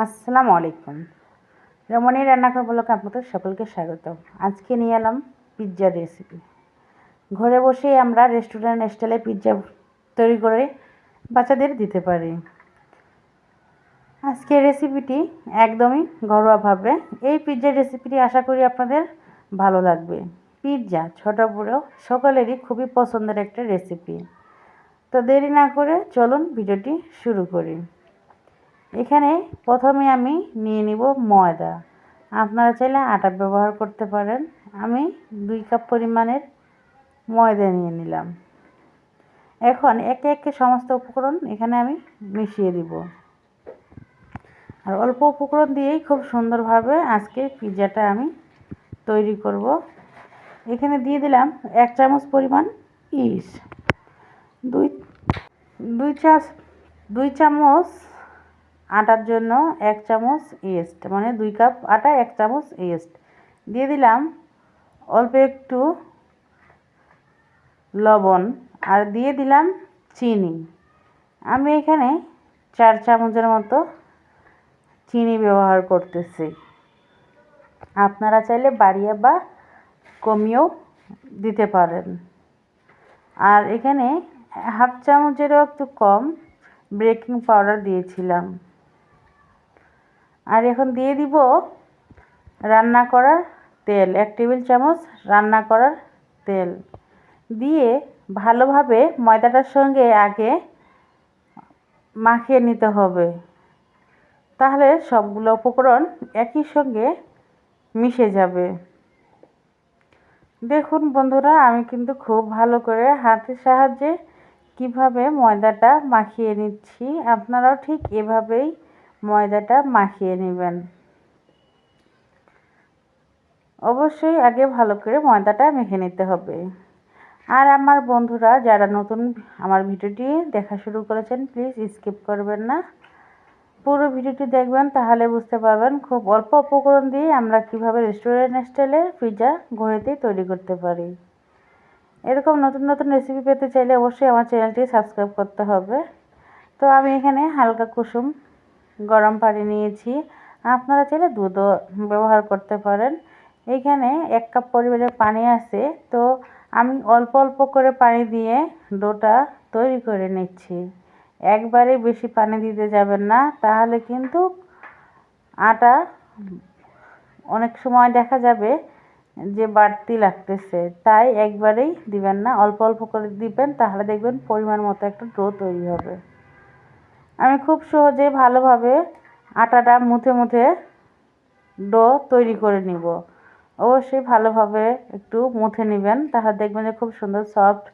আসসালামু আলাইকুম। রমণী রান্নাঘর ব্লগে আপনাদের সকলকে স্বাগত। আজকে নিয়ে এলাম পিৎজার রেসিপি। ঘরে বসেই আমরা রেস্টুরেন্ট স্টাইলে পিৎজা তৈরি করে বাচ্চাদের দিতে পারি। আজকের রেসিপিটি একদমই ঘরোয়াভাবে। এই পিৎজার রেসিপিটি আশা করি আপনাদের ভালো লাগবে। পিৎজা ছোট বড় সকলেরই খুবই পছন্দের একটা রেসিপি। তো দেরি না করে চলুন ভিডিওটি শুরু করি। এখানে প্রথমে আমি নিয়ে নিব ময়দা। আপনারা চাইলে আটা ব্যবহার করতে পারেন। আমি 2 কাপ পরিমাণের ময়দা নিয়ে নিলাম। এখন একে একে সমস্ত উপকরণ এখানে আমি মিশিয়ে দিব। আর অল্প উপকরণ দিয়েই খুব সুন্দরভাবে আজকে পিৎজাটা আমি তৈরি করব। এখানে দিয়ে দিলাম 1 চামচ পরিমাণ ইস্ট, দুই চামচ আটার জন্য 1 চামচ ইস্ট, মানে 2 কাপ আটা 1 চামচ ইস্ট দিয়ে দিলাম। অল্প একটু লবণ আর দিয়ে দিলাম চিনি। আমি এখানে 4 চামচের মতো চিনি ব্যবহার করতেছি। আপনারা চাইলে বাড়িয়ে বা কমিয়েও দিতে পারেন। আর এখানে হাফ চামচেরও একটু কম বেকিং পাউডার দিয়েছিলাম। আর এখন দিয়ে দিব রান্না করার তেল, 1 টেবিল চামচ রান্না করার তেল দিয়ে ভালোভাবে ময়দাটার সঙ্গে আগে মাখিয়ে নিতে হবে। তাহলে সবগুলো উপকরণ একই সঙ্গে মিশে যাবে। দেখুন বন্ধুরা, আমি কিন্তু খুব ভালো করে হাতের সাহায্যে কিভাবে ময়দাটা মাখিয়ে নিচ্ছি। আপনারাও ঠিক এভাবেই ময়দাটা মাখিয়ে নেবেন। অবশ্যই আগে ভালো করে ময়দাটা মেখে নিতে হবে। আর আমার বন্ধুরা যারা নতুন আমার ভিডিওটি দেখা শুরু করেছেন, প্লিজ স্কিপ করবেন না, পুরো ভিডিওটি দেখবেন, তাহলে বুঝতে পারবেন খুব অল্প উপকরণ দিয়ে আমরা কিভাবে রেস্টুরেন্ট স্টাইলে পিৎজা ঘরেতেই তৈরি করতে পারি। এরকম নতুন নতুন রেসিপি পেতে চাইলে অবশ্যই আমার চ্যানেলটি সাবস্ক্রাইব করতে হবে। তো আমি এখানে হালকা কুসুম গরম পানি নিয়েছি। আপনারা চাইলে দুধও ব্যবহার করতে পারেন। এইখানে 1 কাপ পরিমাণের পানি আছে, তো আমি অল্প অল্প করে পানি দিয়ে ডোটা তৈরি করে নিচ্ছি। একবারে বেশি পানি দিতে যাবেন না, তাহলে কিন্তু আটা অনেক সময় দেখা যাবে যে বাড়তি লাগতেছে। তাই একবারেই দিবেন না, অল্প অল্প করে দিবেন, তাহলে দেখবেন পরিমাণ মতো একটা ডো তৈরি হবে। আমি খুব সহজে ভালোভাবে আটাটা মুথে মুথে ডো তৈরি করে নিব। অবশ্যই ভালোভাবে একটু মুথে নেবেন, তাহলে দেখবেন যে খুব সুন্দর সফট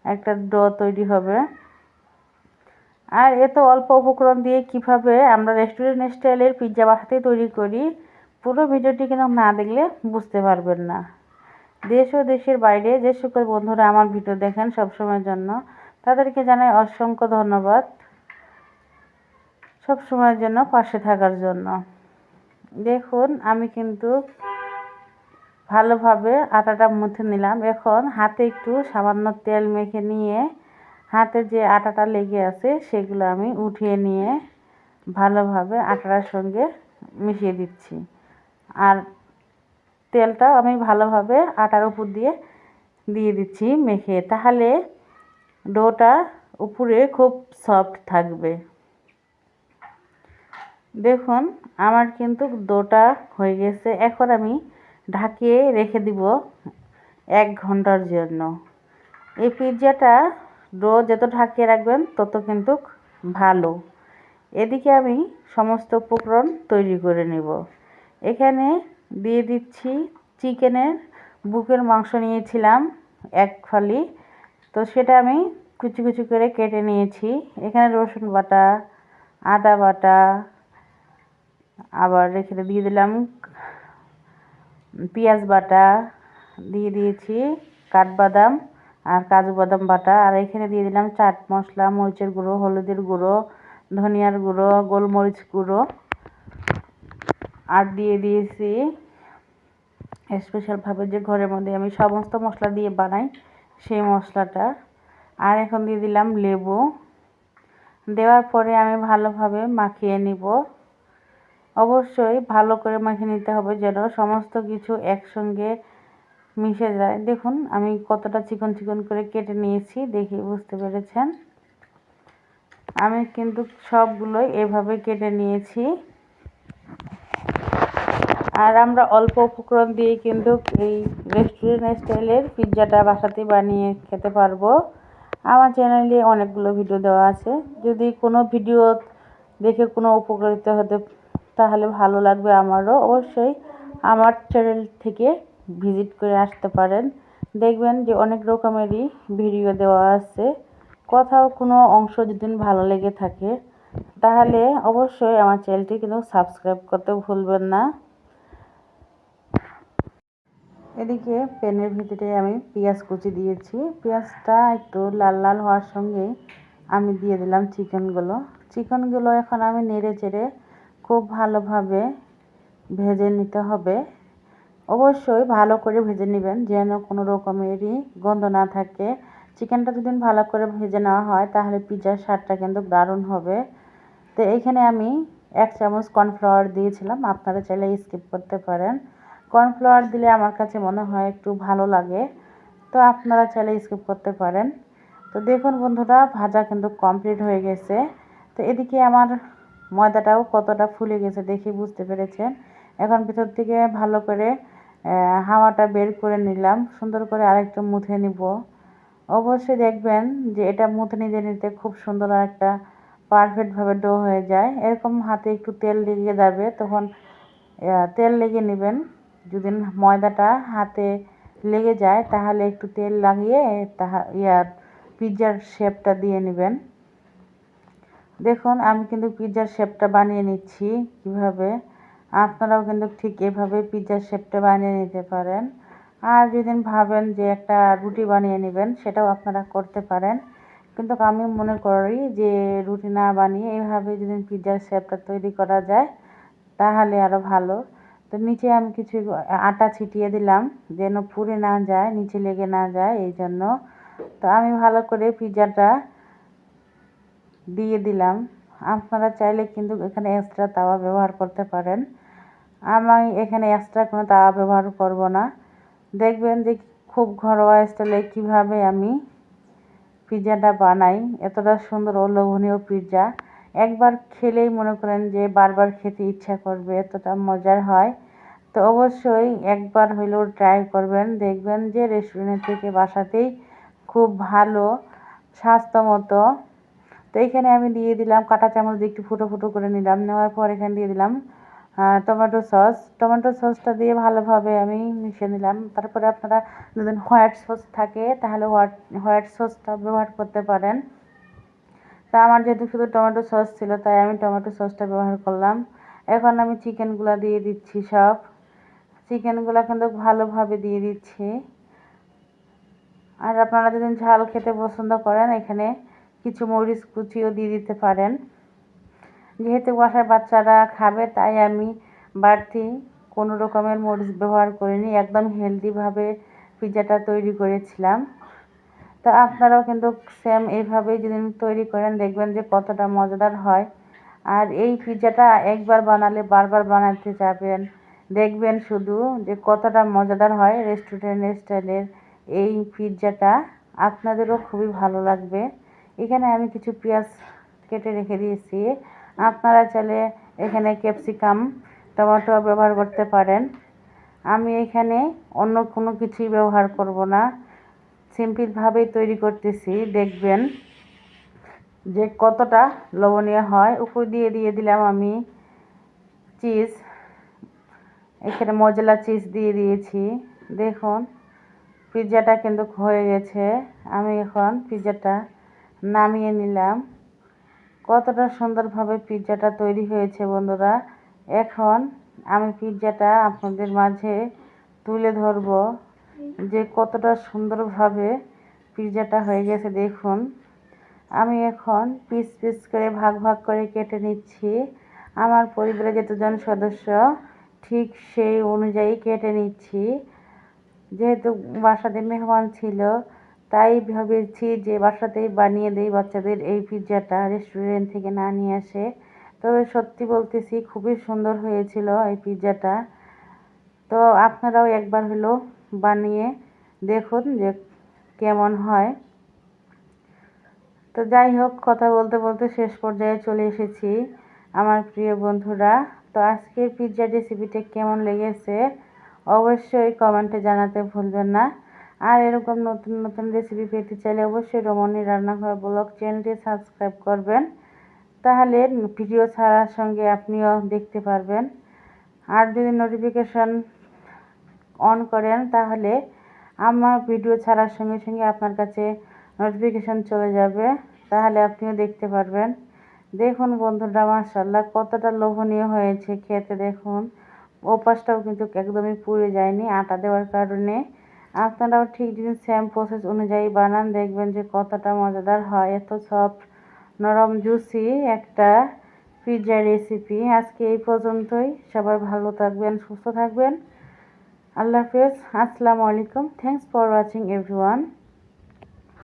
একটা ডো তৈরি হবে। আর এত অল্প উপকরণ দিয়ে কিভাবে আমরা রেস্টুরেন্ট স্টাইলের পিৎজা বাসাতেই তৈরি করি, পুরো ভিডিওটি কিন্তু না দেখলে বুঝতে পারবেন না। দেশ ও দেশের বাইরে যে সকল বন্ধুরা আমার ভিডিও দেখেন সবসময়ের জন্য, তাদেরকে জানাই অসংখ্য ধন্যবাদ সব সময়ের জন্য পাশে থাকার জন্য। দেখুন আমি কিন্তু ভালোভাবে আটাটা মুথে নিলাম। এখন হাতে একটু সামান্য তেল মেখে নিয়ে হাতে যে আটাটা লেগে আছে সেগুলো আমি উঠিয়ে নিয়ে ভালোভাবে আটার সঙ্গে মিশিয়ে দিচ্ছি। আর তেলটা আমি ভালোভাবে আটার উপর দিয়ে দিচ্ছি মেখে, তাহলে ডোটা উপরে খুব সফট থাকবে। দেখুন আমার কিন্তু ডোটা হয়ে গেছে। এখন আমি ঢাকিয়ে রেখে দিব 1 ঘন্টার জন্য। এই পিৎজাটা ডো যত ঢাকিয়ে রাখবেন তত কিন্তু ভালো। এদিকে আমি সমস্ত উপকরণ তৈরি করে নেব। এখানে দিয়ে দিচ্ছি চিকেনের বুকের মাংস নিয়েছিলাম 1 ফালি, তো সেটা আমি কুচি কুচি করে কেটে নিয়েছি। এখানে রসুন বাটা, আদা বাটা, আবার এখানে দিয়ে দিলাম পেঁয়াজ বাটা, দিয়ে দিয়েছি কাঠবাদাম আর কাজু বাদাম বাটা, আর এখানে দিয়ে দিলাম চাট মশলা, মরিচের গুঁড়ো, হলুদের গুঁড়ো, ধনিয়ার গুঁড়ো, গোলমরিচ গুঁড়ো, আর দিয়ে দিয়েছি স্পেশালভাবে যে ঘরের মধ্যে আমি সমস্ত মশলা দিয়ে বানাই সেই মশলাটা। আর এখন দিয়ে দিলাম লেবু। দেওয়ার পরে আমি ভালোভাবে মাখিয়ে নিব। অবশ্যই ভালো করে মেখে নিতে হবে যেন সমস্ত কিছু একসঙ্গে মিশে যায়। দেখুন আমি কতটা চিকন চিকন করে কেটে নিয়েছি, দেখে বুঝতে পেরেছেন। আমি কিন্তু সবগুলোই এভাবে কেটে নিয়েছি। আর আমরা অল্প উপকরণ দিয়ে কিন্তু এই রেস্টুরেন্ট স্টাইলের পিৎজাটা বাসাতেই বানিয়ে খেতে পারবো। আমার চ্যানেলে অনেকগুলো ভিডিও দেওয়া আছে, যদি কোনো ভিডিও দেখে কোনো উপকারিত হতে তাহলে ভালো লাগবে আমারও। অবশ্যই আমার চ্যানেল থেকে ভিজিট করে আসতে পারেন, দেখবেন যে অনেক রকমেরই ভিডিও দেওয়া আছে। কোথাও কোনো অংশ যদি ভালো লেগে থাকে তাহলে অবশ্যই আমার চ্যানেলটি কিন্তু সাবস্ক্রাইব করতে ভুলবেন না। এদিকে প্যানের ভিতরে আমি পেঁয়াজ কুচি দিয়েছি। পেঁয়াজটা একটু লাল লাল হওয়ার সঙ্গে আমি দিয়ে দিলাম চিকেনগুলো এখন আমি নেড়ে চেড়ে খুব ভালোভাবে ভেজে নিতে হবে। অবশ্যই ভালো করে ভেজে নেবেন যেন কোনো রকমেরই গন্ধ না থাকে। চিকেনটা যদি ভালো করে ভেজে নেওয়া হয় তাহলে পিৎজার স্বাদটা কিন্তু দারুণ হবে। তো এইখানে আমি 1 চামচ কর্নফ্লাওয়ার দিয়েছিলাম, আপনারা চাইলে স্কিপ করতে পারেন। কর্নফ্লাওয়ার দিলে আমার কাছে মনে হয় একটু ভালো লাগে, তো আপনারা চাইলে স্কিপ করতে পারেন। তো দেখুন বন্ধুরা, ভাজা কিন্তু কমপ্লিট হয়ে গেছে। তো এদিকে আমার ময়দাটাও কতটা ফুলে গেছে দেখে বুঝতে পেরেছেন। এখন ভিতর থেকে ভালো করে হাওয়াটা বের করে নিলাম, সুন্দর করে আরেকটু মুথে নিব। অবশ্যই দেখবেন যে এটা মুথে নিতে নিতে খুব সুন্দর একটা পারফেক্টভাবে ডো হয়ে যায়। এরকম হাতে একটু তেল লেগে যাবে, তখন তেল লেগে নেবেন। যদি ময়দাটা হাতে লেগে যায় তাহলে একটু তেল লাগিয়ে পিৎজার শেপটা দিয়ে নেবেন। দেখুন আমি কিন্তু পিৎজার শেপটা বানিয়ে নিচ্ছি কিভাবে। আপনারাও কিন্তু ঠিক এভাবে পিৎজার শেপটা বানিয়ে নিতে পারেন। আর যদি ভাবেন যে একটা রুটি বানিয়ে নেবেন সেটাও আপনারা করতে পারেন, কিন্তু আমি মনে করি যে রুটি না বানিয়ে এইভাবে যদি পিৎজার শেপটা তৈরি করা যায় তাহলে আরও ভালো। তো নিচে আমি কিছু আটা ছিটিয়ে দিলাম যেন পুড়ে না যায়, নিচে লেগে না যায় এই জন্য। তো আমি ভালো করে পিৎজাটা দিয়ে দিলাম। আপনারা চাইলে কিন্তু এখানে এক্সট্রা তাওয়া ব্যবহার করতে পারেন। আমি এখানে এক্সট্রা কোনো তাওয়া ব্যবহার করব না। দেখবেন যে খুব ঘরোয়া স্টাইলে কীভাবে আমি পিৎজাটা বানাই, এতটা সুন্দর ও লোভনীয় পিৎজা। একবার খেলেই মনে করেন যে বারবার খেতে ইচ্ছা করবে, এতটা মজার হয়। তো অবশ্যই একবার হইলেও ট্রাই করবেন, দেখবেন যে রেস্টুরেন্ট থেকে বাসাতেই খুব ভালো স্বাস্থ্যমতো। তো এখানে আমি দিয়ে দিলাম কাঁটা চামচ দিয়ে একটু ফুটো ফুটো করে নিলাম, নেওয়ার পর এখানে দিয়ে দিলাম টমেটো সসটা দিয়ে ভালোভাবে আমি মিশিয়ে নিলাম। তারপরে আপনারা যদি হোয়াইট সস থাকে তাহলে হোয়াইট সসটা ব্যবহার করতে পারেন। তা আমার যেহেতু শুধু টমেটো সস ছিল তাই আমি টমেটো সসটা ব্যবহার করলাম। এখন আমি চিকেনগুলো দিয়ে দিচ্ছি, সব চিকেনগুলো কিন্তু ভালোভাবে দিয়ে দিচ্ছি। আর আপনারা যদি ঝাল খেতে পছন্দ করেন এখানে কিছু মরিচ কুচিও দিয়ে দিতে পারেন। যেহেতু বাসায় বাচ্চারা খাবে তাই আমি বাড়তি কোনো রকমের মরিচ ব্যবহার করিনি, একদম হেলদিভাবে পিৎজাটা তৈরি করেছিলাম। তো আপনারাও কিন্তু সেম এইভাবেই যদি তৈরি করেন দেখবেন যে কতটা মজাদার হয়। আর এই পিৎজাটা একবার বানালে বারবার বানাতে যাবেন, দেখবেন শুধু যে কতটা মজাদার হয় রেস্টুরেন্ট স্টাইলের এই পিৎজাটা। আপনাদেরও খুবই ভালো লাগবে। এখানে আমি কিছু পেঁয়াজ কেটে রেখে দিয়েছি, আপনারা চাইলে এখানে ক্যাপসিকাম টমেটো ব্যবহার করতে পারেন। আমি এখানে অন্য কোনো কিছুই ব্যবহার করব না, সিম্পলভাবেই তৈরি করতেছি, দেখবেন যে কতটা লোভনীয় হয়। উপর দিয়ে দিয়ে দিলাম আমি চিজ, এখানে মজলা চিজ দিয়ে দিয়েছি। দেখুন পিৎজাটা কিন্তু হয়ে গেছে। আমি এখন পিৎজাটা নামিয়ে নিলাম। কতটা সুন্দরভাবে পিৎজাটা তৈরি হয়েছে বন্ধুরা। এখন আমি পিৎজাটা আপনাদের মাঝে তুলে ধরব যে কতটা সুন্দরভাবে পিৎজাটা হয়ে গেছে। দেখুন আমি এখন পিস পিস করে ভাগ ভাগ করে কেটে নিচ্ছি। আমার পরিবারে যতজন সদস্য ঠিক সেই অনুযায়ী কেটে নিচ্ছি। যেহেতু বাসাতে মেহমান ছিল তাই ভেবেছি যে বাসাতেই বানিয়ে দেই বাচ্চাদের এই পিৎজাটা, রেস্টুরেন্ট থেকে না নিয়ে আসে। তবে সত্যি বলতেছি খুবই সুন্দর হয়েছিল এই পিৎজাটা। তো আপনারাও একবার হলেও বানিয়ে দেখুন যে কেমন হয়। তো যাই হোক, কথা বলতে বলতে শেষ পর্যায়ে চলে এসেছি আমার প্রিয় বন্ধুরা। তো আজকের পিৎজা রেসিপিটা কেমন লেগেছে অবশ্যই কমেন্টে জানাতে ভুলবেন না। আর এরকম নতুন নতুন রেসিপি পেতে চাইলে অবশ্যই রমণী রান্নাঘর ব্লগ চ্যানেলটি সাবস্ক্রাইব করবেন, তাহলে ভিডিও ছাড়ার সঙ্গে আপনিও দেখতে পারবেন। আর যদি নোটিফিকেশন অন করেন তাহলে আমার ভিডিও ছাড়ার সঙ্গে সঙ্গে আপনার কাছে নোটিফিকেশন চলে যাবে, তাহলে আপনিও দেখতে পারবেন। দেখুন বন্ধুরা, মাশাআল্লাহ কতটা লোভনীয় হয়েছে খেতে। দেখুন ওপাশটাও কিন্তু একদমই পুড়ে যায়নি আটা দেওয়ার কারণে। আপনারাও ঠিক যদি সেম প্রসেস অনুযায়ী বানান, দেখবেন যে কতটা মজাদার হয়। এত সফট নরম জুসি একটা পিৎজা রেসিপি। আজকে এই পর্যন্তই। সবাই ভালো থাকবেন, সুস্থ থাকবেন। আল্লাহ হাফেজ, আসসালামু আলাইকুম। Thanks for watching everyone.